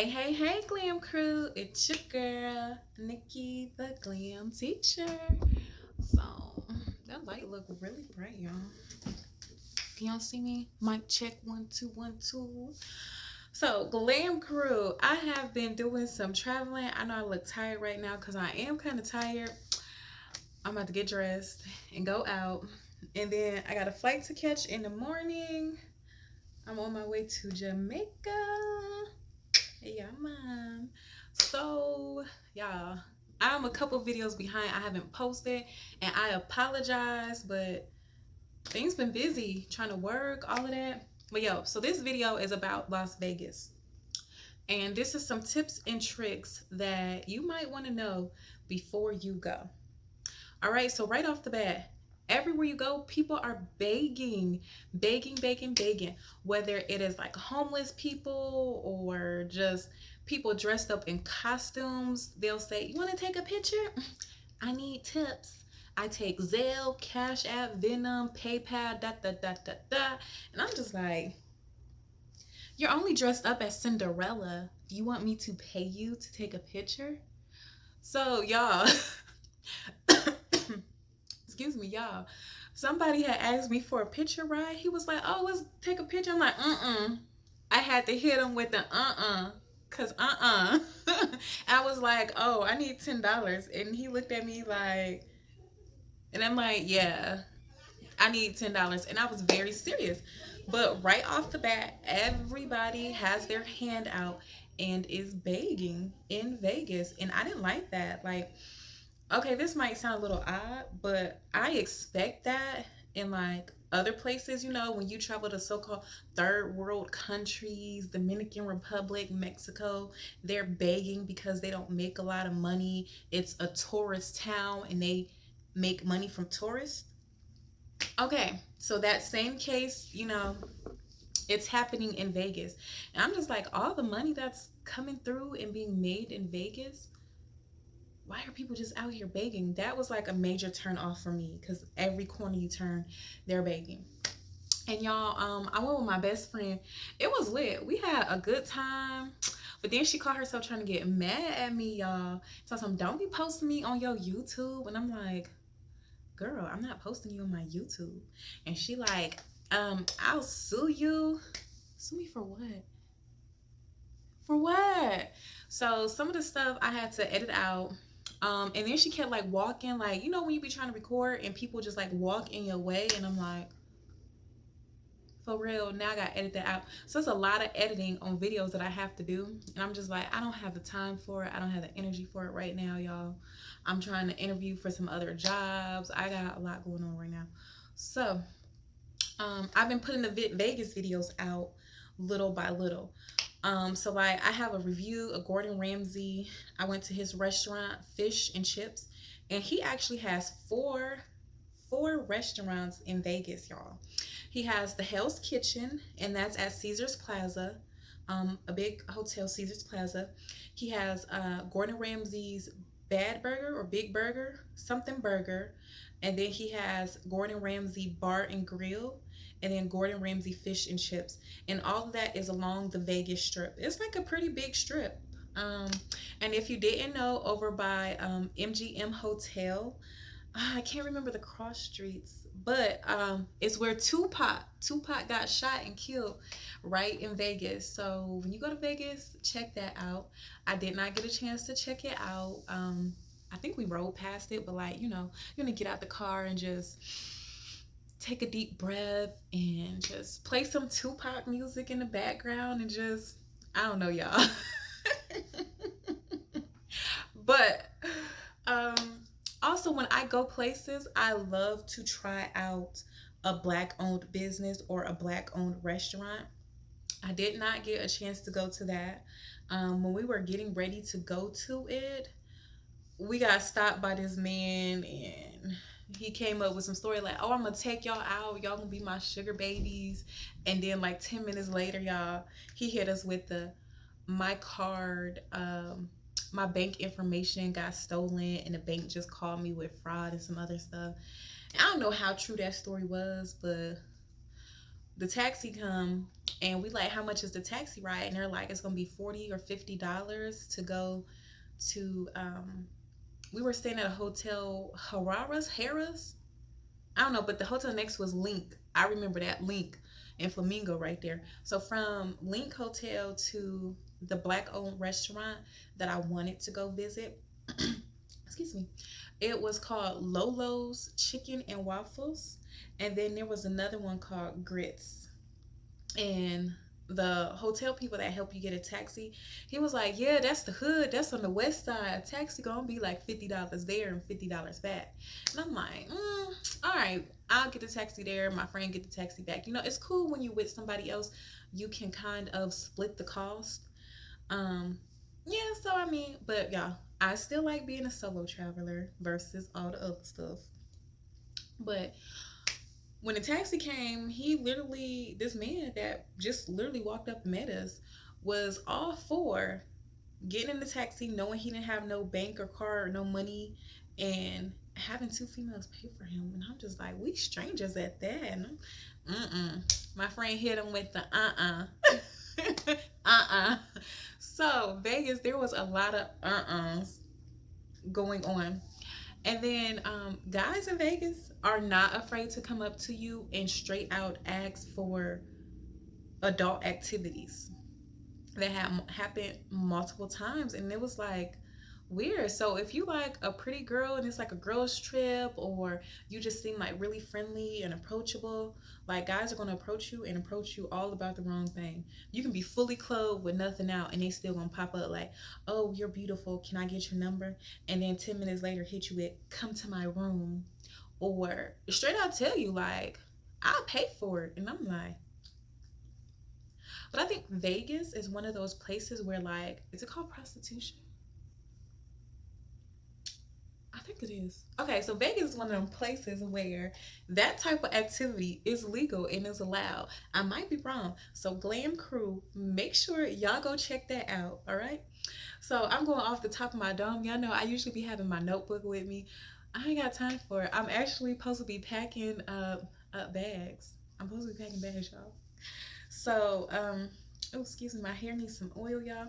Hey, glam crew, it's your girl, Nikki the glam teacher. So, that light look really bright, y'all. Can y'all see me? Mic check, 1 2 1 2. So, glam crew, I have been doing some traveling. I know I look tired right now because I am kind of tired. I'm about to get dressed and go out. And then I got a flight to catch in the morning. I'm on my way to Jamaica. Yeah, man. So, y'all, I'm a couple videos behind. I haven't posted, and I apologize, but things been busy trying to work, all of that. But yo, so this video is about Las Vegas. And this is some tips and tricks that you might want to know before you go. All right, so right off the bat, everywhere you go, people are begging. Whether it is like homeless people or just people dressed up in costumes, they'll say, "You want to take a picture? I need tips." I take Zelle, Cash App, Venom, PayPal, da. And I'm just like, you're only dressed up as Cinderella. You want me to pay you to take a picture? So, y'all, excuse me, y'all. Somebody had asked me for a picture, right? He was like, "Oh, let's take a picture." I'm like, I had to hit him with the cause I was like, "Oh, I need $10," and he looked at me like, and I'm like, "Yeah, I need $10," and I was very serious. But right off the bat, everybody has their hand out and is begging in Vegas, and I didn't like that. Like, okay, this might sound a little odd, but I expect that in like other places, when you travel to so-called third world countries, Dominican Republic, Mexico, they're begging because they don't make a lot of money. It's a tourist town and they make money from tourists. Okay, so that same case, it's happening in Vegas. And I'm just like, all the money that's coming through and being made in Vegas, why are people just out here begging? That was like a major turn off for me because every corner you turn, they're begging. And y'all, I went with my best friend. It was lit. We had a good time. But then she caught herself trying to get mad at me, y'all. So I'm don't be posting me on your YouTube. And I'm like, girl, I'm not posting you on my YouTube. And she like, I'll sue you. Sue me for what? For what? So some of the stuff I had to edit out. And then she kept like walking, like, when you be trying to record and people just like walk in your way, and I'm like, for real, now I gotta edit that out. So it's a lot of editing on videos that I have to do. And I'm just like, I don't have the time for it. I don't have the energy for it right now, y'all. I'm trying to interview for some other jobs. I got a lot going on right now. So I've been putting the Vegas videos out little by little. So like I have a review of Gordon Ramsay. I went to his restaurant, Fish and Chips, and he actually has four restaurants in Vegas, y'all. He has the Hell's Kitchen, and that's at Caesar's Plaza, a big hotel, Caesar's Plaza. He has Gordon Ramsay's Bad Burger or Big Burger, something burger, and then he has Gordon Ramsay Bar and Grill, and then Gordon Ramsay Fish and Chips, and all of that is along the Vegas Strip. It's like a pretty big strip. Um, and if you didn't know, over by MGM Hotel, I can't remember the cross streets, but it's where Tupac got shot and killed, right in Vegas. So when you go to Vegas, check that out. I did not get a chance to check it out. I think we rode past it, but like, you're gonna get out the car and just take a deep breath and just play some Tupac music in the background and just, I don't know, y'all. But um also, when I go places, I love to try out a black owned business or a black owned restaurant. I did not get a chance to go to that. When we were getting ready to go to it, we got stopped by this man, and he came up with some story like, "Oh, I'm gonna take y'all out. Y'all gonna be my sugar babies." And then like 10 minutes later, y'all, he hit us with the my card, my bank information got stolen, and the bank just called me with fraud and some other stuff. And I don't know how true that story was, but the taxi come, And we like, how much is the taxi ride? And they're like, it's gonna be $40 or $50 to go to we were staying at a hotel, Harris. I don't know, but the hotel next was Link. I remember that, Link and Flamingo right there. So from Link Hotel to the black owned restaurant that I wanted to go visit, excuse me, it was called Lolo's Chicken and Waffles. And then there was another one called Grits. And the hotel people that help you get a taxi, he was like, yeah, that's the hood, that's on the west side, a taxi gonna be like $50 there and $50 back. And I'm like, all right, I'll get the taxi there, my friend get the taxi back. You know, it's cool when you with somebody else, you can kind of split the cost. um yeah, so I mean, but y'all, I still like being a solo traveler versus all the other stuff. But when the taxi came, he literally, this man that just literally walked up and met us, was all for getting in the taxi, knowing he didn't have no bank or car or no money, and having two females pay for him. And I'm just like, we strangers at that. And my friend hit him with the So Vegas, there was a lot of going on. And then guys in Vegas are not afraid to come up to you and straight out ask for adult activities. That had happened multiple times, and it was like weird. So if you like a pretty girl and it's like a girls trip, or you just seem like really friendly and approachable, like guys are going to approach you and approach you all about the wrong thing. You can be fully clothed with nothing out and they still going to pop up like, oh, you're beautiful, can I get your number? And then 10 minutes later hit you with, come to my room, or straight out tell you like, I'll pay for it. And I'm like, but I think Vegas is one of those places where, like, is it called prostitution? I think it is. Okay, so Vegas is one of them places where that type of activity is legal and is allowed. I might be wrong. So Glam Crew, make sure y'all go check that out. All right. So I'm going off the top of my dome. Y'all know I usually be having my notebook with me. I ain't got time for it. I'm actually supposed to be packing up bags. I'm supposed to be packing bags, y'all. So oh, excuse me, my hair needs some oil, y'all.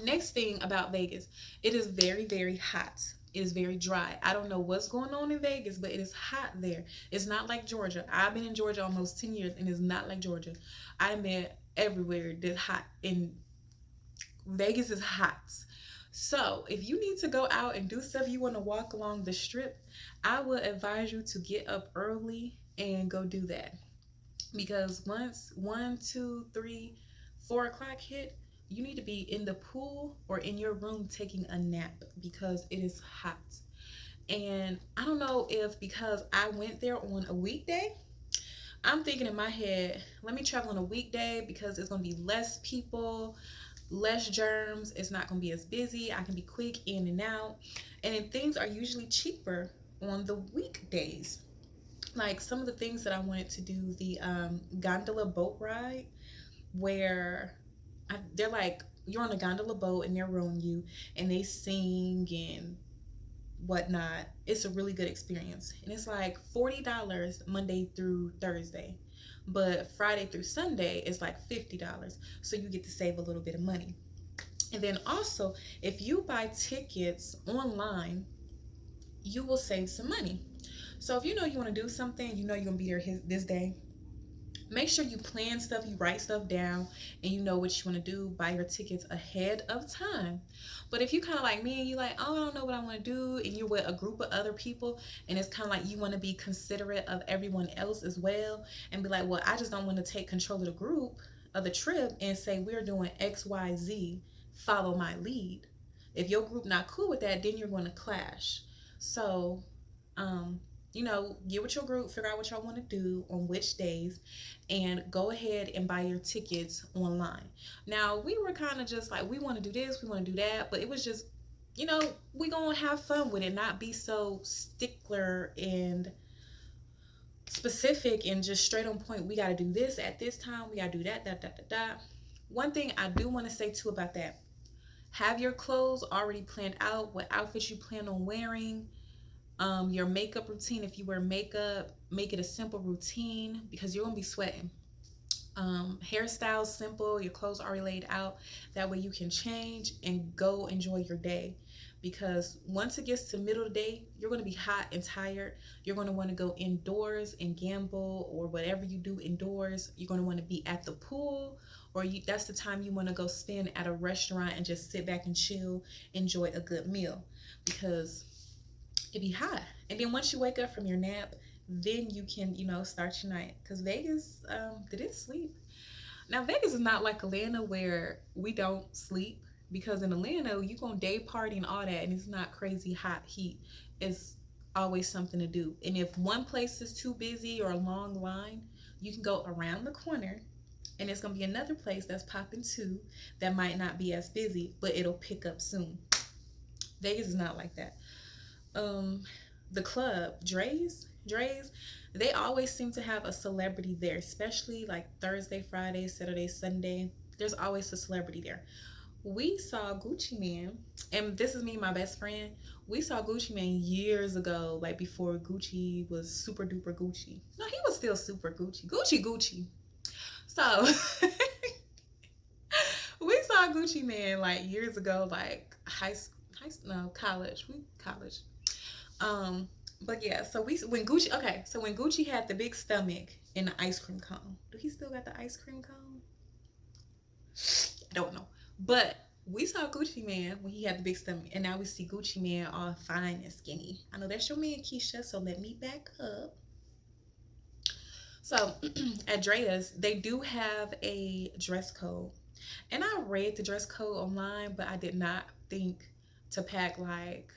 Next thing about Vegas, it is very, very hot. It is very dry. I don't know what's going on in Vegas, but it is hot there. It's not like Georgia. I've been in Georgia almost 10 years, and it's not like Georgia. I've been everywhere that's hot, and Vegas is hot. So if you need to go out and do stuff, you want to walk along the strip, I would advise you to get up early and go do that. Because once 1, 2, 3, 4 o'clock hit, you need to be in the pool or in your room taking a nap because it is hot. And I don't know if because I went there on a weekday, I'm thinking in my head, let me travel on a weekday because it's going to be less people, less germs, it's not going to be as busy, I can be quick in and out. And then things are usually cheaper on the weekdays. Like some of the things that I wanted to do, the gondola boat ride, where they're like, you're on a gondola boat and they're rowing you and they sing and whatnot. It's a really good experience. And it's like $40 Monday through Thursday. But Friday through Sunday is like $50. So you get to save a little bit of money. And then also, if you buy tickets online, you will save some money. So if you know you want to do something, you know you're going to be there this day, make sure you plan stuff, you write stuff down, and you know what you want to do. Buy your tickets ahead of time. But if you kind of like me and you like, oh, I don't know what I want to do, and you're with a group of other people, and it's kind of like you want to be considerate of everyone else as well, and be like, well, I just don't want to take control of the group of the trip and say we're doing XYZ, follow my lead. If your group not cool with that, then you're going to clash. So you know, get with your group, figure out what y'all want to do on which days, and go ahead and buy your tickets online. Now, we were kind of just like, we want to do this, we want to do that, but it was just, you know, we gonna have fun with it, not be so stickler and specific and just straight on point. We got to do this at this time, we got to do that. One thing I do want to say too about that, have your clothes already planned out, what outfits you plan on wearing. Your makeup routine, if you wear makeup, make it a simple routine because you're gonna be sweating. Hairstyles simple, your clothes already laid out. That way you can change and go enjoy your day. Because once it gets to middle of the day, you're going to be hot and tired. You're going to want to go indoors and gamble or whatever you do indoors. You're going to want to be at the pool, or that's the time you want to go spend at a restaurant and just sit back and chill, enjoy a good meal, because it be hot. And then once you wake up from your nap, then you can, start your night. Because Vegas, did it sleep? Now, Vegas is not like Atlanta where we don't sleep. Because in Atlanta, you gonna day party and all that, and it's not crazy hot heat. It's always something to do. And if one place is too busy or a long line, you can go around the corner, and it's gonna be another place that's popping too that might not be as busy, but it'll pick up soon. Vegas is not like that. um the club, Dre's, they always seem to have a celebrity there, especially like Thursday, Friday, Saturday, Sunday. There's always a celebrity there. We saw Gucci Man, and this is me and my best friend. We saw Gucci Man years ago, like before Gucci was super duper Gucci. No, he was still super Gucci. Gucci. So we saw Gucci Man like years ago, like no, college. We college. Um, but yeah, so when Gucci had the big stomach in the ice cream cone. Do he still got the ice cream cone? I don't know. But we saw Gucci Man when he had the big stomach, and now we see Gucci Man all fine and skinny. I know that's your man, Keisha, so let me back up. So at Drea's, they do have a dress code. And I read the dress code online, but I did not think to pack like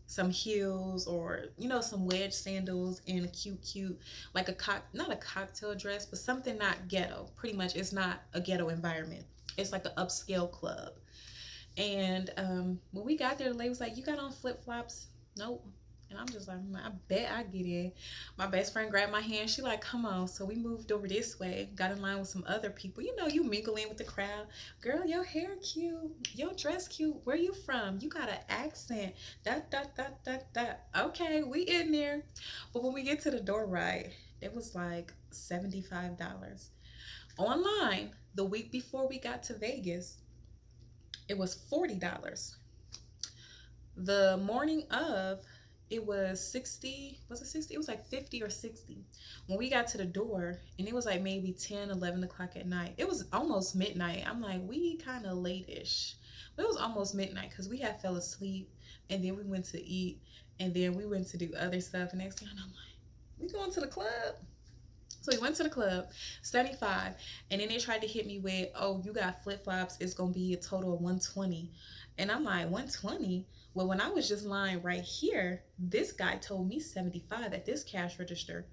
some heels or some wedge sandals and a cute like not a cocktail dress, but something not ghetto. Pretty much it's not a ghetto environment. It's like an upscale club. And when we got there, the lady was like, "You got on flip-flops?" Nope. And I'm just like, I bet I get in. My best friend grabbed my hand. She like, "Come on." So we moved over this way, got in line with some other people. You mingle in with the crowd. Girl, your hair cute. Your dress cute. Where you from? You got an accent. That. Okay, we in there. But when we get to the door, right, it was like $75. Online, the week before we got to Vegas, it was $40. The morning of, it was 60. Was it 60? It was like 50 or 60 when we got to the door, and it was like maybe 10, 11 o'clock at night. It was almost midnight. I'm like, we kind of late-ish, but it was almost midnight because we had fell asleep, and then we went to eat, and then we went to do other stuff. And next thing I'm like, we going to the club. So we went to the club, 75, and then they tried to hit me with, "Oh, you got flip flops. It's gonna be a total of 120." And I'm like, 120? Well, when I was just lying right here, this guy told me 75 at this cash register.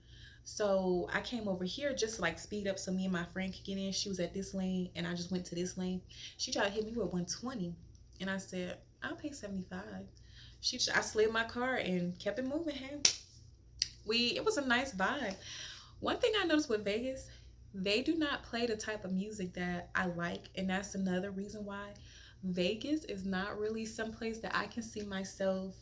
So I came over here just to like speed up so me and my friend could get in. She was at this lane, and I just went to this lane. She tried to hit me with 120, and I said, "I'll pay 75." I slid my car and kept it moving. Hey, it was a nice vibe. One thing I noticed with Vegas, they do not play the type of music that I like, and that's another reason why Vegas is not really someplace that I can see myself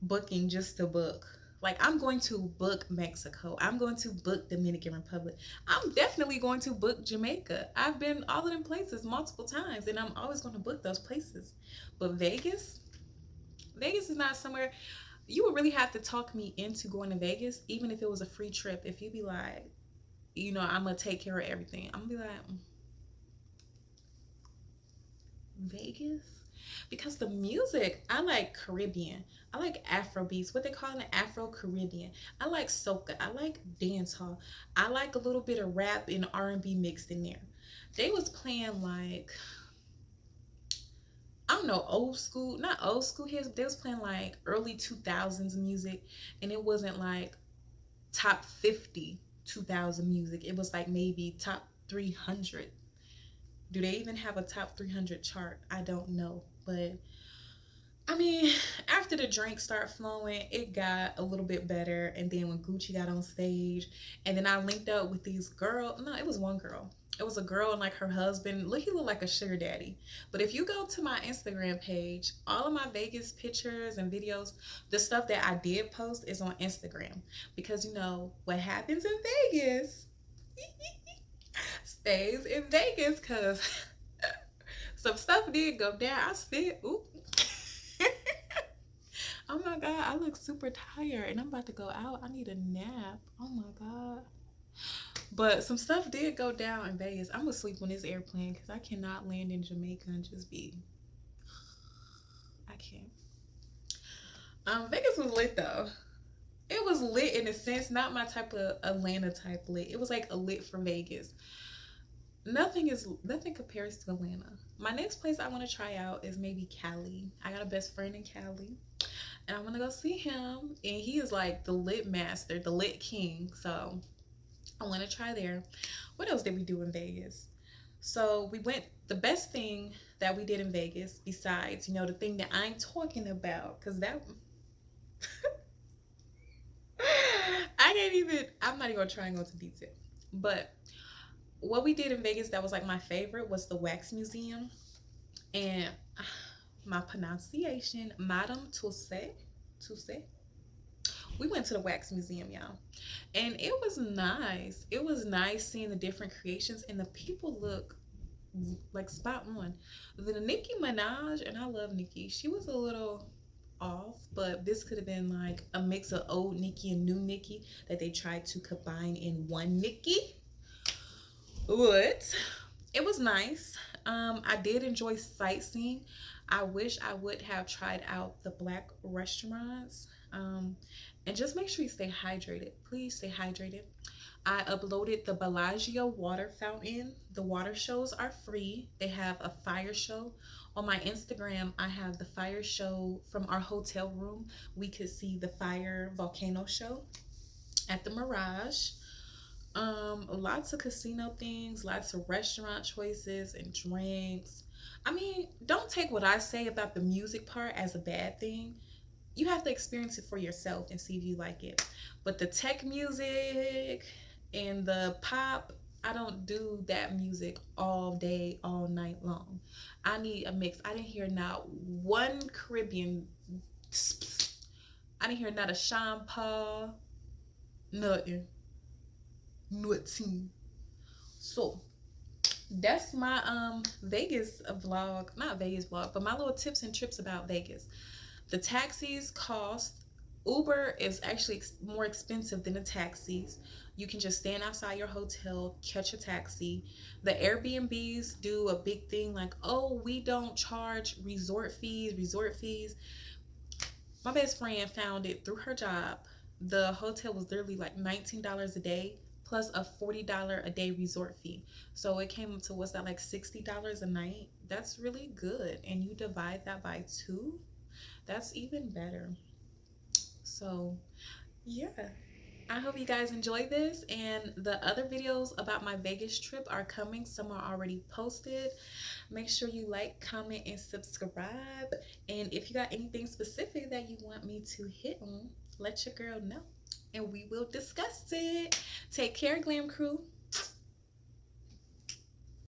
booking just to book. Like, I'm going to book Mexico. I'm going to book Dominican Republic. I'm definitely going to book Jamaica. I've been all of them places multiple times, and I'm always going to book those places. But Vegas is not somewhere you would really have to talk me into going to Vegas, even if it was a free trip. If you be like, I'm gonna take care of everything, I'm gonna be like, Vegas? Because the music, I like Caribbean. I like Afro beats, what they call it, Afro Caribbean. I like soca. I like dance hall. I like a little bit of rap and R&B mixed in there. They was playing like, I don't know, old school, not old school hits, but they was playing like early 2000s music, and it wasn't like top 50 2000 music. It was like maybe top 300. Do they even have a top 300 chart? I don't know. But I mean, after the drinks start flowing, it got a little bit better. And then when Gucci got on stage, and then I linked up with these girls. No, it was one girl. It was a girl and like her husband. Look, he looked like a sugar daddy. But if you go to my Instagram page, all of my Vegas pictures and videos, the stuff that I did post is on Instagram. Because what happens in Vegas. stays in Vegas because some stuff did go down. I said, oop. Oh my God, I look super tired and I'm about to go out. I need a nap. Oh my God. But some stuff did go down in Vegas. I'm gonna sleep on this airplane because I cannot land in Jamaica and just be. I can't. Vegas was lit though. It was lit in a sense, not my type of Atlanta type lit. It was like a lit for Vegas. Nothing compares to Atlanta. My next place I want to try out is maybe Cali. I got a best friend in Cali, and I want to go see him. And he is like the lit master, the lit king. So I want to try there. What else did we do in Vegas? So we went. The best thing that we did in Vegas, besides the thing that I'm talking about, because that I can't even. I'm not even gonna try and go into detail. But what we did in Vegas that was like my favorite was the Wax Museum, and my pronunciation, Madame Tussauds. We went to the Wax Museum, y'all, and it was nice. It was nice seeing the different creations, and the people look like spot on. The Nicki Minaj, and I love Nicki. She was a little off, but this could have been like a mix of old Nicki and new Nicki that they tried to combine in one Nicki. But it was nice. I did enjoy sightseeing. I wish I would have tried out the black restaurants. And just make sure you stay hydrated. Please stay hydrated. I uploaded the Bellagio water fountain. The water shows are free. They have a fire show. On my Instagram, I have the fire show from our hotel room. We could see the fire volcano show at the Mirage. Lots of casino things, lots of restaurant choices and drinks. I mean, don't take what I say about the music part as a bad thing. You have to experience it for yourself and see if you like it. But the tech music and the pop, I don't do that music all day, all night long. I need a mix. I didn't hear not one Caribbean. I didn't hear not a Sean Paul, nothing, nothing. So that's my Vegas vlog, not Vegas vlog, but my little tips and trips about Vegas. The taxis cost. Uber is actually more expensive than the taxis. You can just stand outside your hotel, catch a taxi. The Airbnbs do a big thing like, oh, we don't charge resort fees, resort fees. My best friend found it through her job. The hotel was literally like $19 a day plus a $40 a day resort fee. So it came up to, what's that, like $60 a night? That's really good. And you divide that by two, that's even better. So, yeah. I hope you guys enjoy this, and the other videos about my Vegas trip are coming. Some are already posted. Make sure you like, comment, and subscribe. And if you got anything specific that you want me to hit on, let your girl know, and we will discuss it. Take care, Glam Crew.